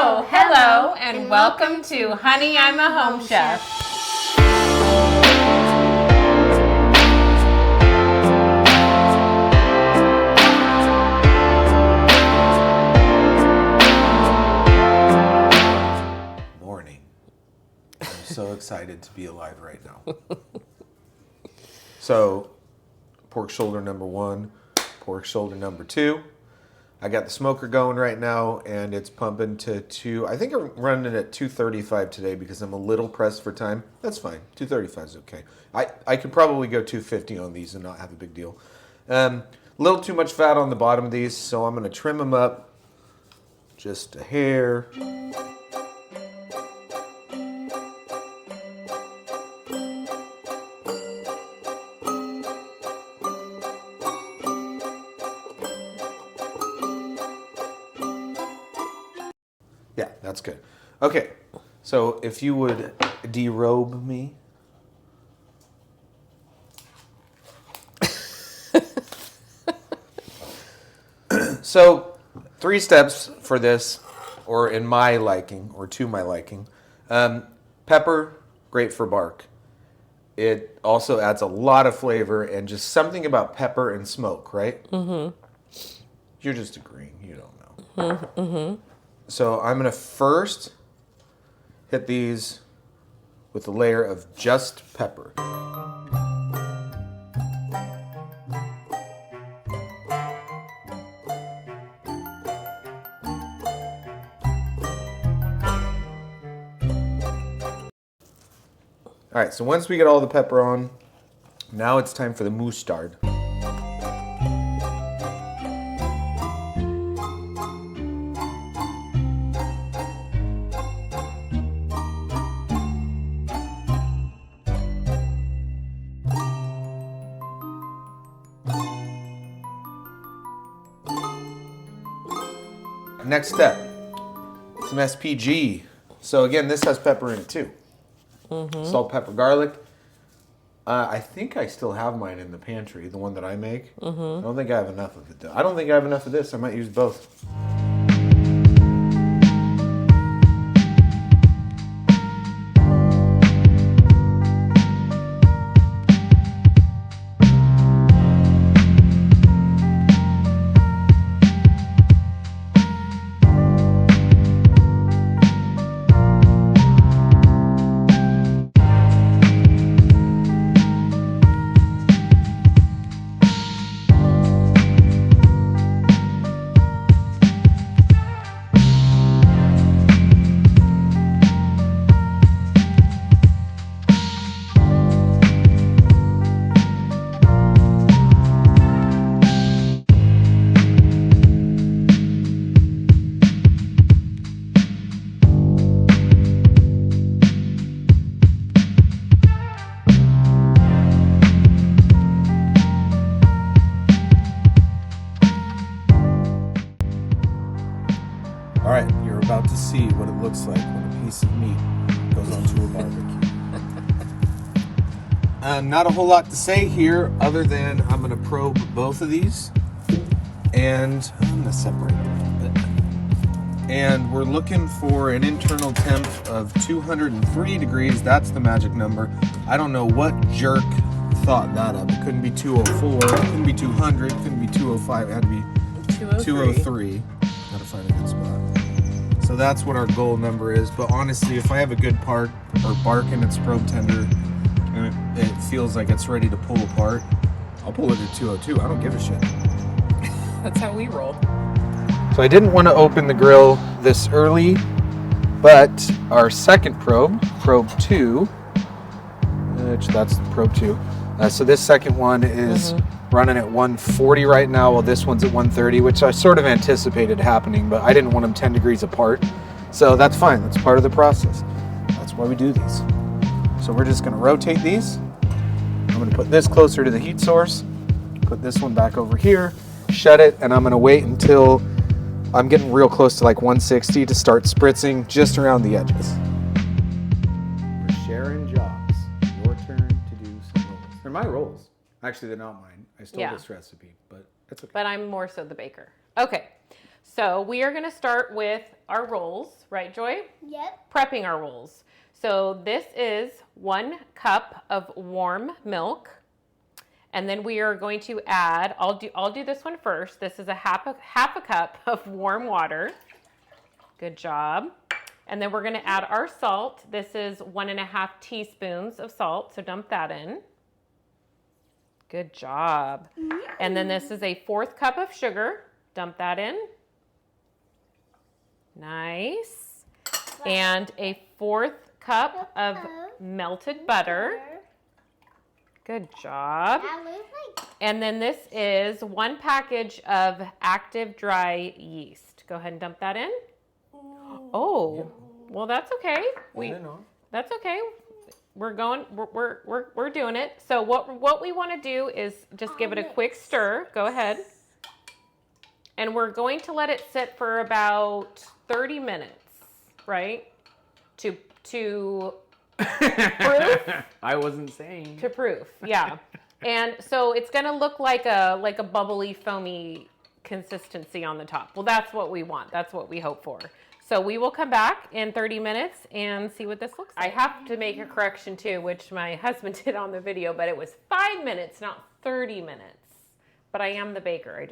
Hello, and welcome to Honey, I'm a Home Chef. Morning. I'm so excited to be alive right now. So, pork shoulder number 1, pork shoulder number 2. I got the smoker going right now, and it's pumping to I think I'm running at 235 today because I'm a little pressed for time. That's fine. 235 is okay. I could probably go 250 on these and not have a big deal. A little too much fat on the bottom of these, so I'm going to trim them up just a hair. Yeah, that's good. Okay, so if you would derobe me. So, 3 steps for this, or in my liking, or to my liking. Pepper, great for bark. It also adds a lot of flavor and just something about pepper and smoke, right? Mm-hmm. You're just agreeing. You don't know. Mm-hmm. So I'm going to first hit these with a layer of just pepper. All right, so once we get all the pepper on, now it's time for the mustard. Next step, some SPG. So again, this has pepper in it too. Mm-hmm. Salt, pepper, garlic. I think I still have mine in the pantry, the one that I make. Mm-hmm. I don't think I have enough of it though. I don't think I have enough of this. I might use both. All right, you're about to see what it looks like when a piece of meat goes onto a barbecue. Not a whole lot to say here other than I'm going to probe both of these, and I'm going to separate them a little bit. And we're looking for an internal temp of 203 degrees. That's the magic number. I don't know what jerk thought that up. It couldn't be 204, it couldn't be 200, it couldn't be 205, it had to be 203. Gotta find a good spot. So that's what our goal number is. But honestly, if I have a good part or bark and it's probe tender and it feels like it's ready to pull apart, I'll pull it at 202. I don't give a shit. That's how we roll. So I didn't want to open the grill this early, but our second probe 2, which that's probe 2. So this second one is running at 140 right now, while this one's at 130, which I sort of anticipated happening, but I didn't want them 10 degrees apart. So that's fine. That's part of the process. That's why we do these. So we're just going to rotate these. I'm going to put this closer to the heat source, put this one back over here, shut it, and I'm going to wait until I'm getting real close to like 160 to start spritzing just around the edges. We're sharing jobs. Your turn to do some rolls. They're my rolls. Actually, they're not mine. I stole this recipe, but that's okay. But I'm more so the baker. Okay, So we are going to start with our rolls, right, Joy? Yep. Prepping our rolls. So this is 1 cup of warm milk. And then we are going to add, I'll do this one first. This is a half a cup of warm water. Good job. And then we're going to add our salt. This is 1.5 teaspoons of salt, so dump that in. Good job. And then this is a 4th cup of sugar. Dump that in. Nice. And a 4th cup of melted butter. Good job. That looks like And then this is 1 package of active dry yeast. Go ahead and dump that in. Oh, well, that's okay. That's okay. We're doing it. So what we want to do is just give it a quick stir. Go ahead. And we're going to let it sit for about 30 minutes, right? To proof. I wasn't saying. To proof, yeah. And so it's going to look like a bubbly, foamy consistency on the top. Well, that's what we want. That's what we hope for. So we will come back in 30 minutes and see what this looks like. I have to make a correction too, which my husband did on the video, but it was 5 minutes, not 30 minutes. But I am the baker.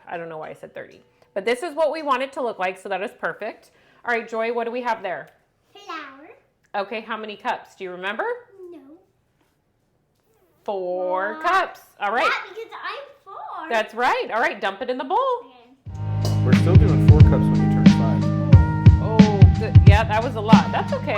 I don't know why I said 30. But this is what we want it to look like, so that is perfect. All right, Joy, what do we have there? flour. Okay, how many cups? Do you remember? No. 4 cups. All right. Yeah, because I'm 4. That's right. All right, dump it in the bowl. Okay. We're still doing 4 cups when you turn 5. Oh, good. Yeah, that was a lot. That's okay.